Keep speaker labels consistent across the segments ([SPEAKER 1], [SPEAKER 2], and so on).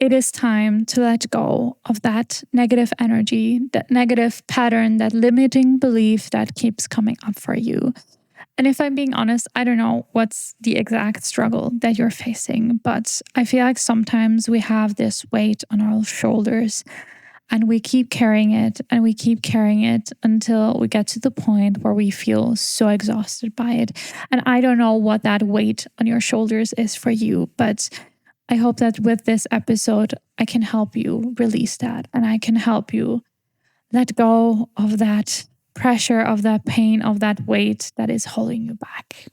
[SPEAKER 1] it is time to let go of that negative energy, that negative pattern, that limiting belief that keeps coming up for you. And if I'm being honest, I don't know what's the exact struggle that you're facing, but I feel like sometimes we have this weight on our shoulders and we keep carrying it and we keep carrying it until we get to the point where we feel so exhausted by it. And I don't know what that weight on your shoulders is for you, but I hope that with this episode, I can help you release that and I can help you let go of that pressure, of that pain, of that weight that is holding you back.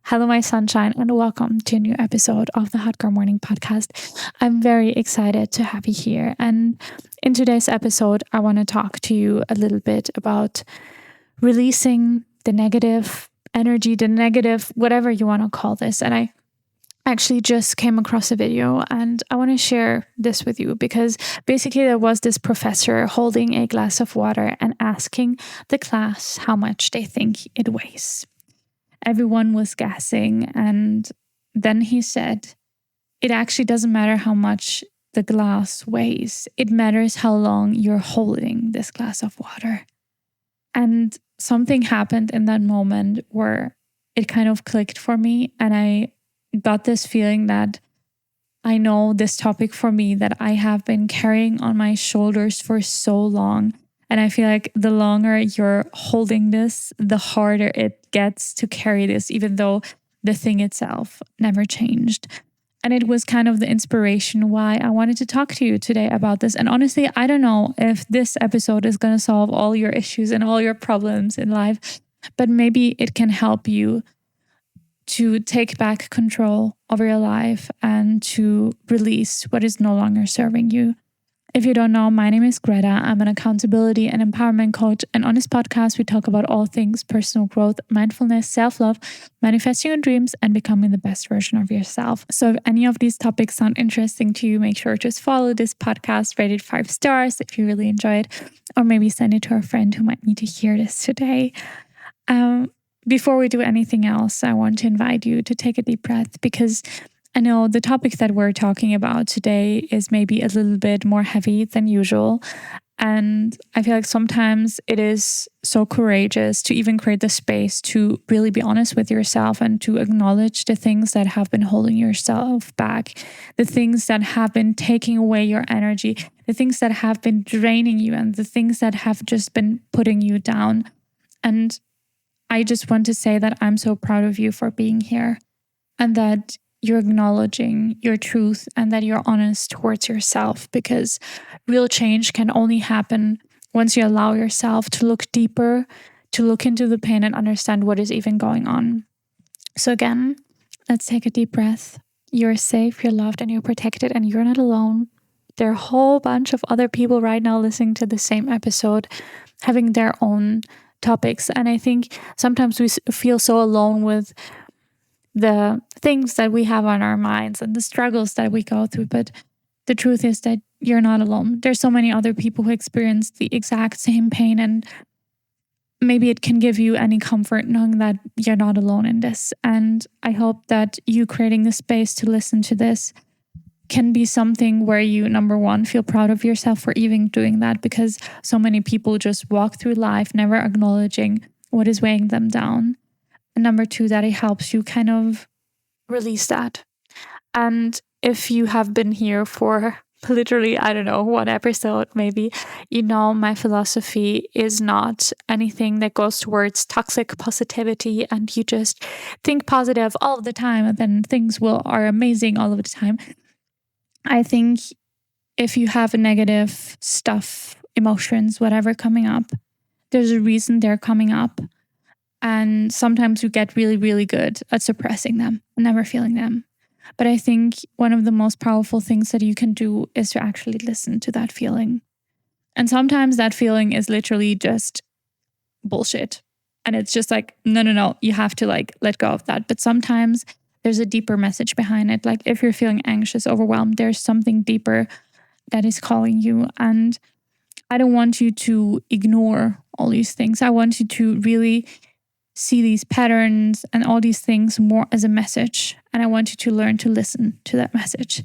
[SPEAKER 1] Hello, my sunshine, and welcome to a new episode of the Hot Girl Morning Podcast. I'm very excited to have you here. And in today's episode, I want to talk to you a little bit about releasing the negative energy, the negative, whatever you want to call this. And I actually just came across a video and I want to share this with you because basically there was this professor holding a glass of water and asking the class how much they think it weighs. Everyone was guessing, and then he said, it actually doesn't matter how much the glass weighs. It matters how long you're holding this glass of water. And something happened in that moment where it kind of clicked for me, and I got this feeling that I know this topic for me that I have been carrying on my shoulders for so long. And I feel like the longer you're holding this, the harder it gets to carry this, even though the thing itself never changed. And it was kind of the inspiration why I wanted to talk to you today about this. And honestly, I don't know if this episode is going to solve all your issues and all your problems in life, but maybe it can help you to take back control of your life and to release what is no longer serving you. If you don't know, my name is Greta. I'm an accountability and empowerment coach. And on this podcast, we talk about all things personal growth, mindfulness, self-love, manifesting your dreams, and becoming the best version of yourself. So if any of these topics sound interesting to you, make sure to just follow this podcast, rate it 5 stars if you really enjoy it, or maybe send it to a friend who might need to hear this today. Before we do anything else, I want to invite you to take a deep breath because I know the topic that we're talking about today is maybe a little bit more heavy than usual. And I feel like sometimes it is so courageous to even create the space to really be honest with yourself and to acknowledge the things that have been holding yourself back, the things that have been taking away your energy, the things that have been draining you, and the things that have just been putting you down. And I just want to say that I'm so proud of you for being here and that you're acknowledging your truth and that you're honest towards yourself, because real change can only happen once you allow yourself to look deeper, to look into the pain and understand what is even going on. So again, let's take a deep breath. You're safe, you're loved, and you're protected, and you're not alone. There are a whole bunch of other people right now listening to the same episode, having their own topics. And I think sometimes we feel so alone with the things that we have on our minds and the struggles that we go through. But the truth is that you're not alone. There's so many other people who experience the exact same pain, and maybe it can give you any comfort knowing that you're not alone in this. And I hope that you creating the space to listen to this can be something where you, number one, feel proud of yourself for even doing that, because so many people just walk through life never acknowledging what is weighing them down. And number two, that it helps you kind of release that. And if you have been here for literally, I don't know, one episode maybe, you know my philosophy is not anything that goes towards toxic positivity and you just think positive all of the time and then things are amazing all of the time. I think if you have a negative stuff, emotions, whatever coming up, there's a reason they're coming up. And sometimes you get really, really good at suppressing them and never feeling them. But I think one of the most powerful things that you can do is to actually listen to that feeling. And sometimes that feeling is literally just bullshit. And it's just like, no, you have to let go of that. But sometimes there's a deeper message behind it. Like if you're feeling anxious, overwhelmed, there's something deeper that is calling you. And I don't want you to ignore all these things. I want you to really see these patterns and all these things more as a message. And I want you to learn to listen to that message.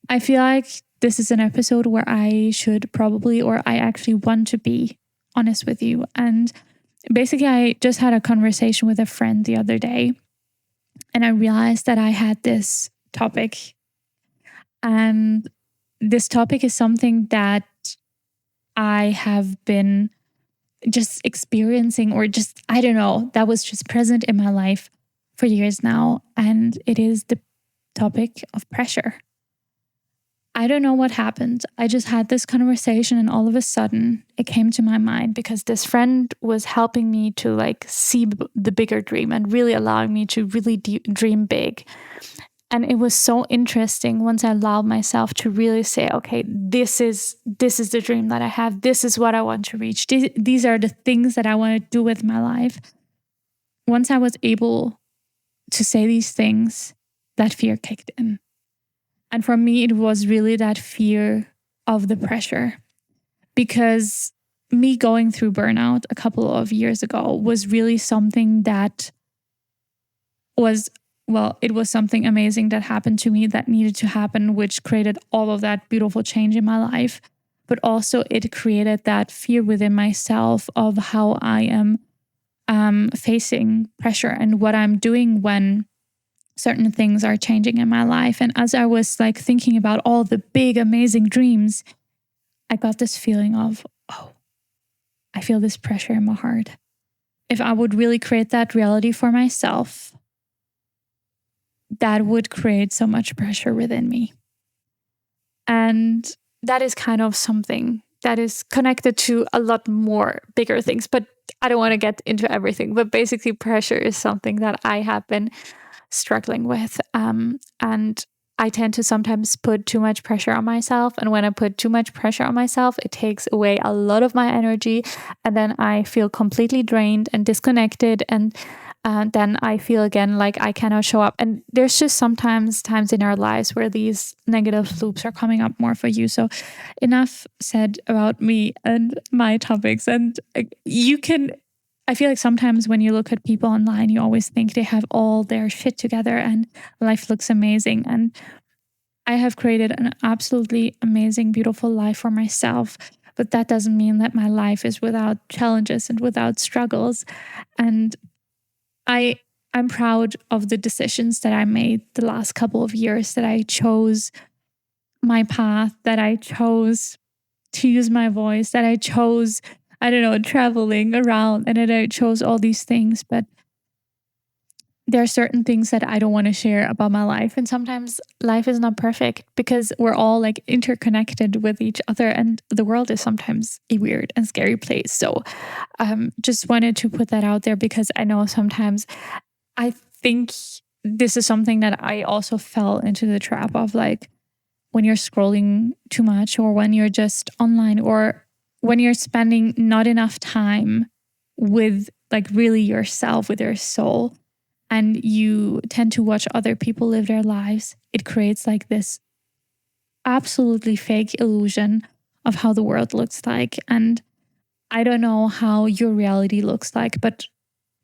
[SPEAKER 1] I feel like this is an episode where I should probably, or I actually want to be honest with you. And basically, I just had a conversation with a friend the other day, and I realized that I had this topic. And this topic is something that I have been just experiencing, or just, I don't know, that was just present in my life for years now. And it is the topic of pressure. I don't know what happened. I just had this conversation, and all of a sudden it came to my mind because this friend was helping me to like see the bigger dream and really allowing me to really dream big. And it was so interesting once I allowed myself to really say, okay, this is the dream that I have. This is what I want to reach. These are the things that I want to do with my life. Once I was able to say these things, that fear kicked in. And for me, it was really that fear of the pressure, because me going through burnout a couple of years ago was really something that was, well, it was something amazing that happened to me that needed to happen, which created all of that beautiful change in my life. But also it created that fear within myself of how I am facing pressure and what I'm doing when certain things are changing in my life. And as I was like thinking about all the big, amazing dreams, I got this feeling of, oh, I feel this pressure in my heart. If I would really create that reality for myself, that would create so much pressure within me. And that is kind of something that is connected to a lot more bigger things, but I don't want to get into everything. But basically, pressure is something that I have been struggling with. And I tend to sometimes put too much pressure on myself. And when I put too much pressure on myself, it takes away a lot of my energy. And then I feel completely drained and disconnected. And then I feel again like I cannot show up. And there's just sometimes times in our lives where these negative loops are coming up more for you. So enough said about me and my topics. And I feel like sometimes when you look at people online, you always think they have all their shit together and life looks amazing. And I have created an absolutely amazing, beautiful life for myself. But that doesn't mean that my life is without challenges and without struggles. And I'm proud of the decisions that I made the last couple of years, that I chose my path, that I chose to use my voice, that I chose, I don't know, traveling around, and that I chose all these things. But there are certain things that I don't want to share about my life. And sometimes life is not perfect because we're all like interconnected with each other, and the world is sometimes a weird and scary place. So just wanted to put that out there, because I know sometimes I think this is something that I also fell into the trap of, like when you're scrolling too much, or when you're just online, or when you're spending not enough time with like really yourself, with your soul, and you tend to watch other people live their lives, it creates like this absolutely fake illusion of how the world looks like. And I don't know how your reality looks like, but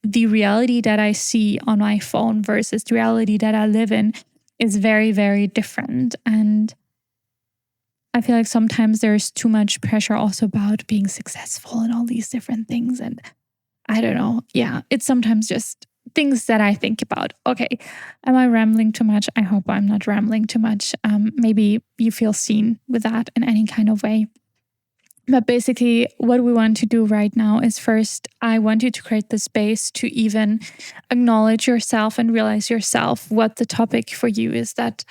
[SPEAKER 1] the reality that I see on my phone versus the reality that I live in is very, very different. And I feel like sometimes there's too much pressure also about being successful and all these different things. And I don't know. Yeah, it's sometimes just things that I think about. Okay, am I rambling too much? I hope I'm not rambling too much. Maybe you feel seen with that in any kind of way. But basically, what we want to do right now is, first, I want you to create the space to even acknowledge yourself and realize yourself what the topic for you is that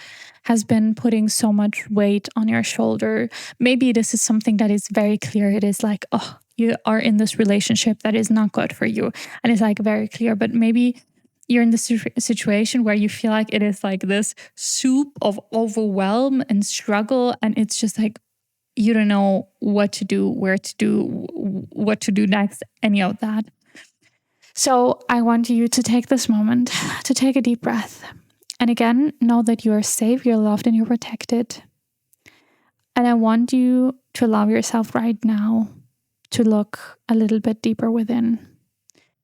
[SPEAKER 1] has been putting so much weight on your shoulder. Maybe this is something that is very clear. It is like, oh, you are in this relationship that is not good for you. And it's like very clear. But maybe you're in this situation where you feel like it is like this soup of overwhelm and struggle. And it's just like, you don't know what to do, where to do, what to do next, any of that. So I want you to take this moment to take a deep breath. And again, know that you are safe, you're loved, and you're protected. And I want you to allow yourself right now to look a little bit deeper within.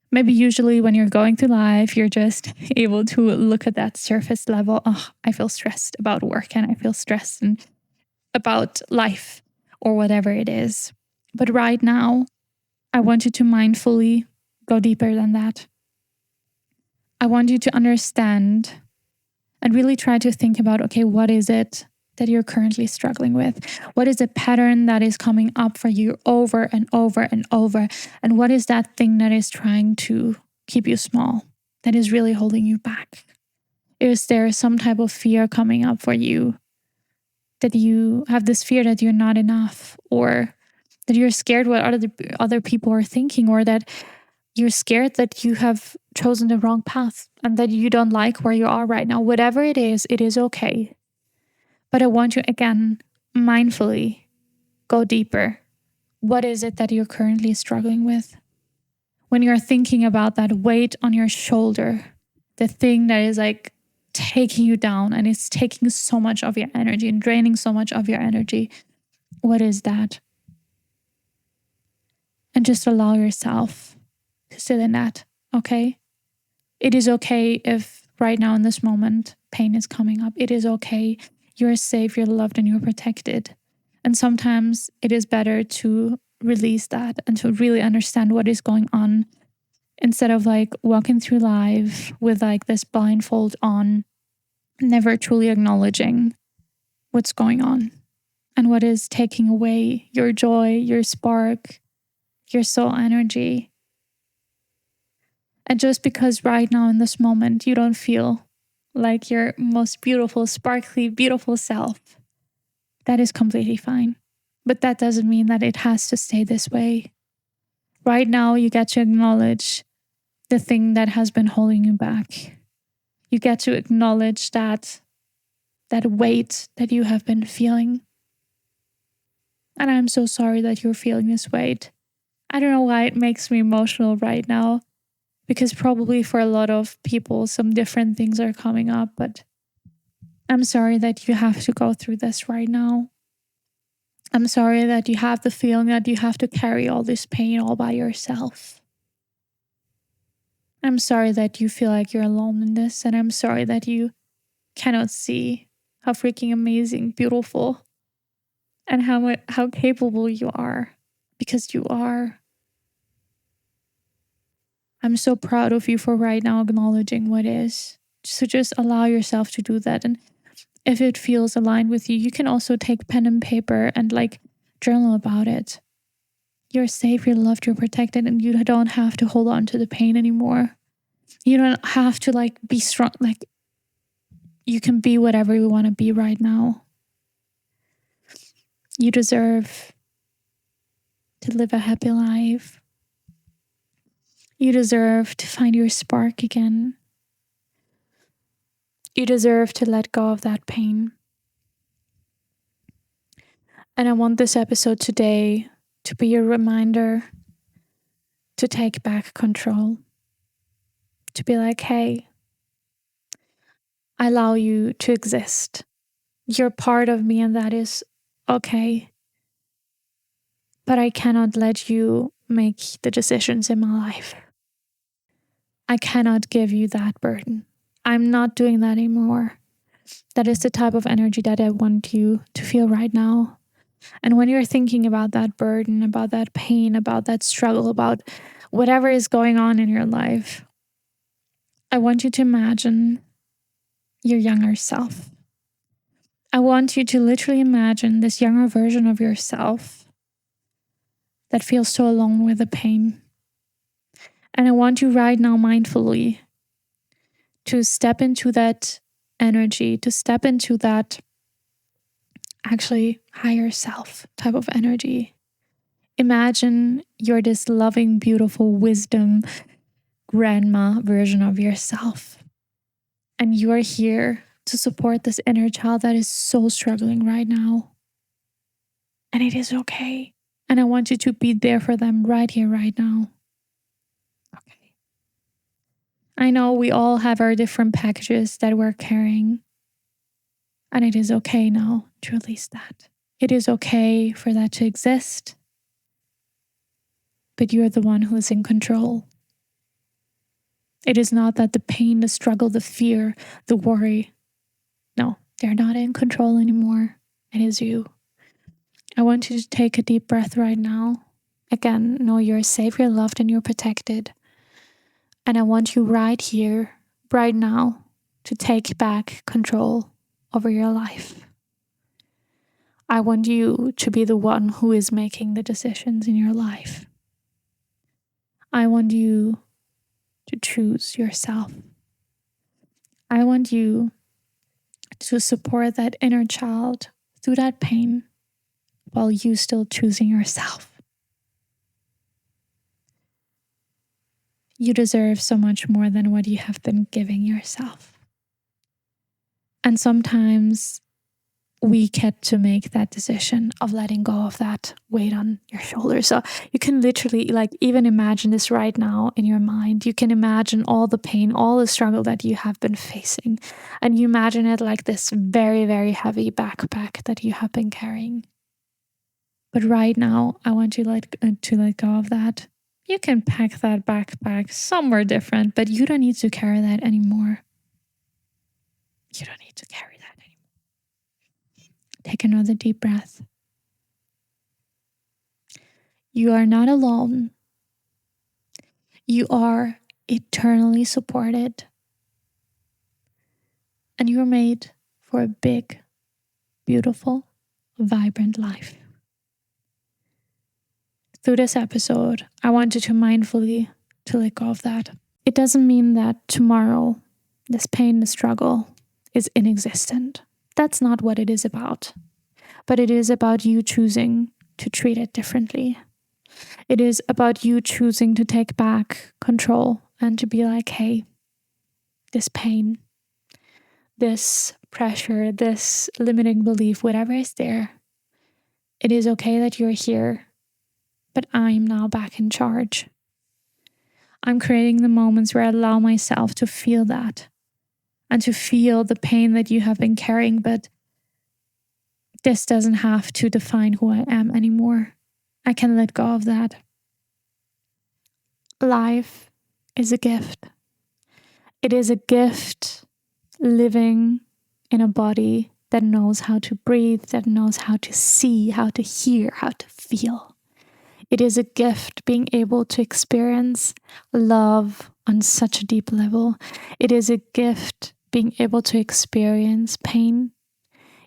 [SPEAKER 1] Maybe usually when you're going through life, you're just able to look at that surface level. Oh, I feel stressed about work and I feel stressed and about life or whatever it is. But right now, I want you to mindfully go deeper than that. I want you to understand and really try to think about, okay, what is it that you're currently struggling with? What is a pattern that is coming up for you over and over and over? And what is that thing that is trying to keep you small, that is really holding you back? Is there some type of fear coming up for you, that you have this fear that you're not enough, or that you're scared what other people are thinking, or that you're scared that you have chosen the wrong path and that you don't like where you are right now? Whatever it is okay. But I want you, again, mindfully go deeper. What is it that you're currently struggling with? When you're thinking about that weight on your shoulder, the thing that is like taking you down and it's taking so much of your energy and draining so much of your energy, what is that? And just allow yourself to sit in that, okay? It is okay if right now in this moment pain is coming up. It is okay. You're safe, you're loved, and you're protected. And sometimes it is better to release that and to really understand what is going on, instead of like walking through life with like this blindfold on, never truly acknowledging what's going on and what is taking away your joy, your spark, your soul energy. And just because right now in this moment you don't feel like your most beautiful, sparkly, beautiful self, that is completely fine. But that doesn't mean that it has to stay this way. Right now, you get to acknowledge the thing that has been holding you back. You get to acknowledge that weight that you have been feeling. And I'm so sorry that you're feeling this weight. I don't know why it makes me emotional right now, because probably for a lot of people, some different things are coming up, but I'm sorry that you have to go through this right now. I'm sorry that you have the feeling that you have to carry all this pain all by yourself. I'm sorry that you feel like you're alone in this, and I'm sorry that you cannot see how freaking amazing, beautiful, and how capable you are, because you are. I'm so proud of you for right now acknowledging what is. So just allow yourself to do that. And if it feels aligned with you, you can also take pen and paper and like journal about it. You're safe, you're loved, you're protected, and you don't have to hold on to the pain anymore. You don't have to like be strong. Like, you can be whatever you want to be right now. You deserve to live a happy life. You deserve to find your spark again. You deserve to let go of that pain. And I want this episode today to be a reminder to take back control. To be like, hey, I allow you to exist. You're part of me, and that is okay. But I cannot let you make the decisions in my life. I cannot give you that burden. I'm not doing that anymore. That is the type of energy that I want you to feel right now. And when you're thinking about that burden, about that pain, about that struggle, about whatever is going on in your life, I want you to imagine your younger self. I want you to literally imagine this younger version of yourself that feels so alone with the pain. And I want you right now mindfully to step into that energy, to step into that actually higher self type of energy. Imagine you're this loving, beautiful, wisdom grandma version of yourself. And you are here to support this inner child that is so struggling right now. And it is okay. And I want you to be there for them right here, right now. Okay. I know we all have our different packages that we're carrying. And it is okay now to release that. It is okay for that to exist. But you're the one who is in control. It is not that the pain, the struggle, the fear, the worry, no, they're not in control anymore. It is you. I want you to take a deep breath right now. Again, know you're safe, you're loved, and you're protected. And I want you right here, right now, to take back control over your life. I want you to be the one who is making the decisions in your life. I want you to choose yourself. I want you to support that inner child through that pain while you still choosing yourself. You deserve so much more than what you have been giving yourself. And sometimes we get to make that decision of letting go of that weight on your shoulders. So you can literally even imagine this right now in your mind. You can imagine all the pain, all the struggle that you have been facing. And you imagine it like this very, very heavy backpack that you have been carrying. But right now, I want you to let go of that. You can pack that backpack somewhere different, but you don't need to carry that anymore. You don't need to carry that anymore. Take another deep breath. You are not alone. You are eternally supported. And you are made for a big, beautiful, vibrant life. Through this episode, I want you to mindfully to let go of that. It doesn't mean that tomorrow, this pain, the struggle is inexistent. That's not what it is about. But it is about you choosing to treat it differently. It is about you choosing to take back control and to be like, hey, this pain, this pressure, this limiting belief, whatever is there, it is okay that you're here, but I'm now back in charge. I'm creating the moments where I allow myself to feel that and to feel the pain that you have been carrying, but this doesn't have to define who I am anymore. I can let go of that. Life is a gift. It is a gift living in a body that knows how to breathe, that knows how to see, how to hear, how to feel. It is a gift being able to experience love on such a deep level. It is a gift being able to experience pain.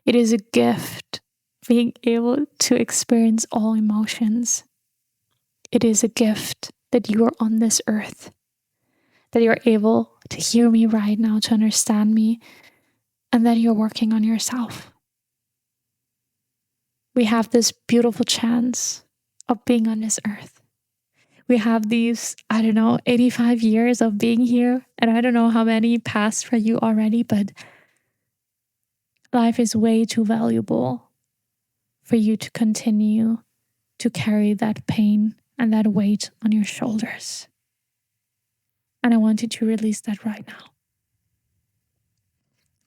[SPEAKER 1] It is a gift being able to experience all emotions. It is a gift that you are on this earth, that you're able to hear me right now, to understand me, and that you're working on yourself. We have this beautiful chance of being on this earth. We have these, 85 years of being here, and I don't know how many passed for you already, but life is way too valuable for you to continue to carry that pain and that weight on your shoulders. And I want you to release that right now.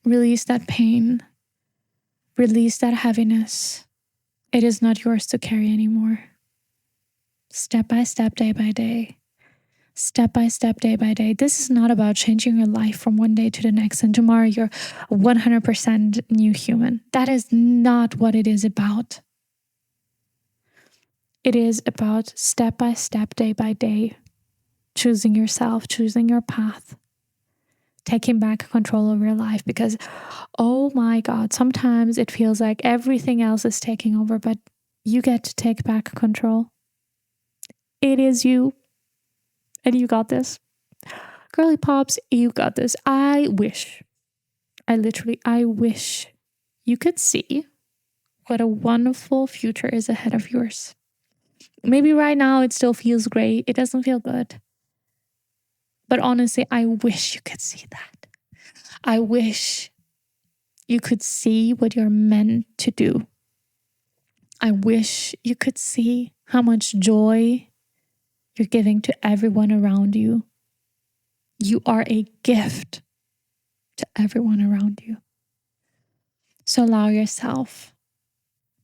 [SPEAKER 1] Release that pain. Release that heaviness. It is not yours to carry anymore. Step by step, day by day. Step by step, day by day. This is not about changing your life from one day to the next and tomorrow you're a 100% new human. That is not what it is about. It is about step by step, day by day, choosing yourself, choosing your path, taking back control over your life, because, oh my God, sometimes it feels like everything else is taking over, but you get to take back control. It is you, and you got this. Girly Pops, you got this. I wish you could see what a wonderful future is ahead of yours. Maybe right now it still feels great. It doesn't feel good. But honestly, I wish you could see that. I wish you could see what you're meant to do. I wish you could see how much joy you're giving to everyone around you. You are a gift to everyone around you. So allow yourself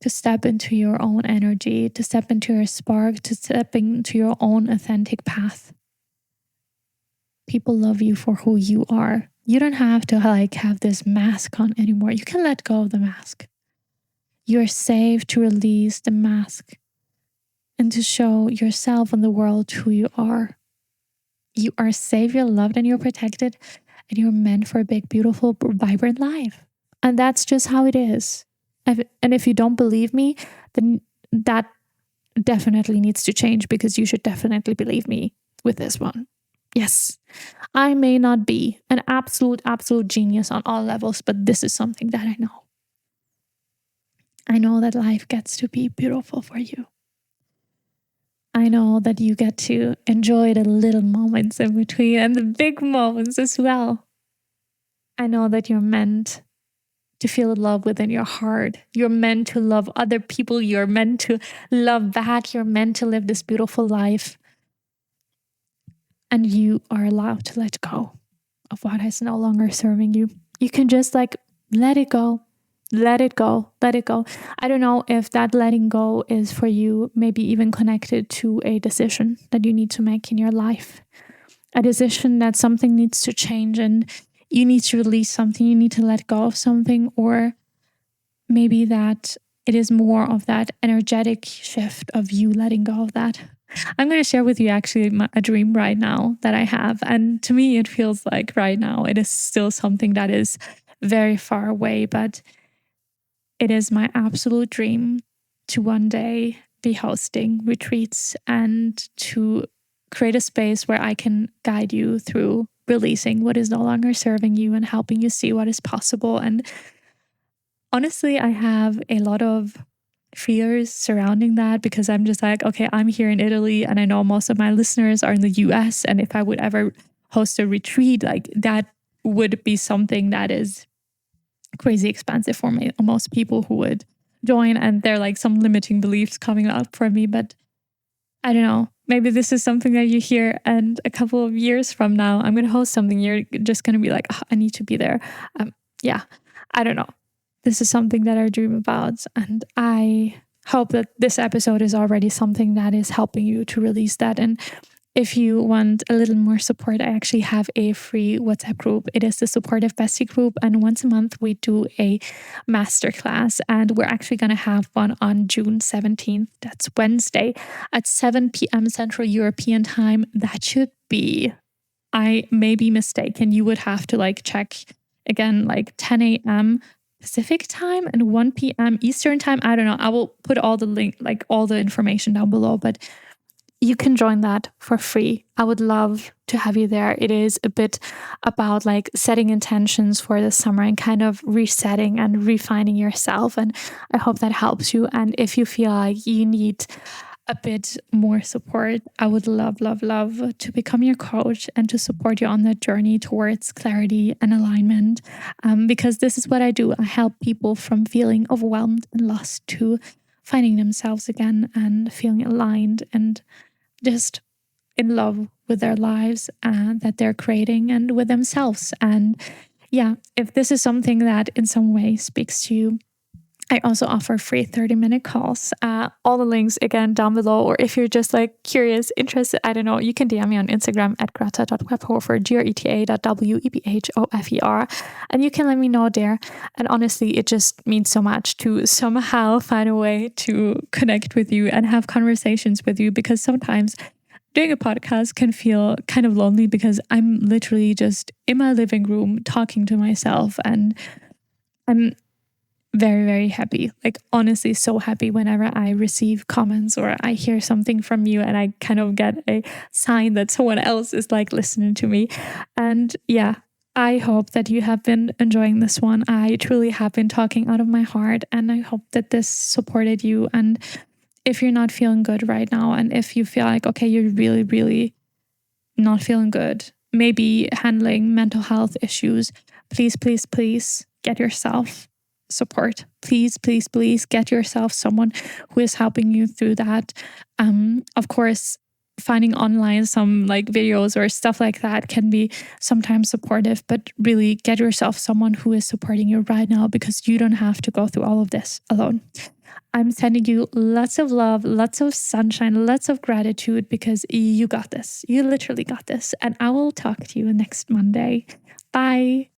[SPEAKER 1] to step into your own energy, to step into your spark, to step into your own authentic path. people love you for who you are. You don't have to like have this mask on anymore. You can let go of the mask. You're safe to release the mask and to show yourself and the world who you are. You are safe, you're loved, and you're protected, and you're meant for a big, beautiful, vibrant life. And that's just how it is. And if you don't believe me, then that definitely needs to change, because you should definitely believe me with this one. Yes, I may not be an absolute genius on all levels, but this is something that I know. I know that life gets to be beautiful for you. I know that you get to enjoy the little moments in between and the big moments as well. I know that you're meant to feel love within your heart. You're meant to love other people. You're meant to love back. You're meant to live this beautiful life. And you are allowed to let go of what is no longer serving you. You can just like let it go. Let it go. Let it go. I don't know if that letting go is for you, maybe even connected to a decision that you need to make in your life. A decision that something needs to change and you need to release something, you need to let go of something, or maybe that it is more of that energetic shift of you letting go of that. I'm going to share with you actually a dream right now that I have. And to me, it feels like right now it is still something that is very far away, but it is my absolute dream to one day be hosting retreats and to create a space where I can guide you through releasing what is no longer serving you and helping you see what is possible. And honestly, I have a lot of fears surrounding that, because I'm just like, okay, I'm here in Italy and I know most of my listeners are in the US. And if I would ever host a retreat, like that would be something that is crazy expensive for me, most people who would join, and there are like some limiting beliefs coming up for me. But I don't know, maybe this is something that you hear and a couple of years from now I'm going to host something, you're just going to be like, oh, I need to be there. Yeah, I don't know. This is something that I dream about, and I hope that this episode is already something that is helping you to release that. And if you want a little more support, I actually have a free WhatsApp group. It is the Supportive Bestie group. And once a month, we do a masterclass. And we're actually going to have one on June 17th. That's Wednesday at 7 p.m. Central European time. That should be, I may be mistaken. You would have to like check again, like 10 a.m. Pacific time and 1 p.m. Eastern time. I don't know. I will put all the link, like all the information down below, but you can join that for free. I would love to have you there. It is a bit about like setting intentions for the summer and kind of resetting and refining yourself. And I hope that helps you. And if you feel like you need a bit more support, I would love to become your coach and to support you on that journey towards clarity and alignment. Because this is what I do. I help people from feeling overwhelmed and lost to finding themselves again and feeling aligned and just in love with their lives that they're creating and with themselves. And yeah, if this is something that in some way speaks to you, I also offer free 30-minute calls. All the links again down below, or if you're just like curious, interested, I don't know, you can DM me on Instagram at greta.webhofer, greta.webhofer, and you can let me know there. And honestly, it just means so much to somehow find a way to connect with you and have conversations with you, because sometimes doing a podcast can feel kind of lonely, because I'm literally just in my living room talking to myself, and I'm very, very happy. Like honestly, so happy whenever I receive comments or I hear something from you and I kind of get a sign that someone else is like listening to me. And yeah, I hope that you have been enjoying this one. I truly have been talking out of my heart, and I hope that this supported you. And if you're not feeling good right now, and if you feel like, okay, you're really, really not feeling good, maybe handling mental health issues, please get yourself support. Please get yourself someone who is helping you through that. Of course, finding online some like videos or stuff like that can be sometimes supportive, but really get yourself someone who is supporting you right now, because you don't have to go through all of this alone. I'm sending you lots of love, lots of sunshine, lots of gratitude because you got this. You literally got this. And I will talk to you next Monday. Bye.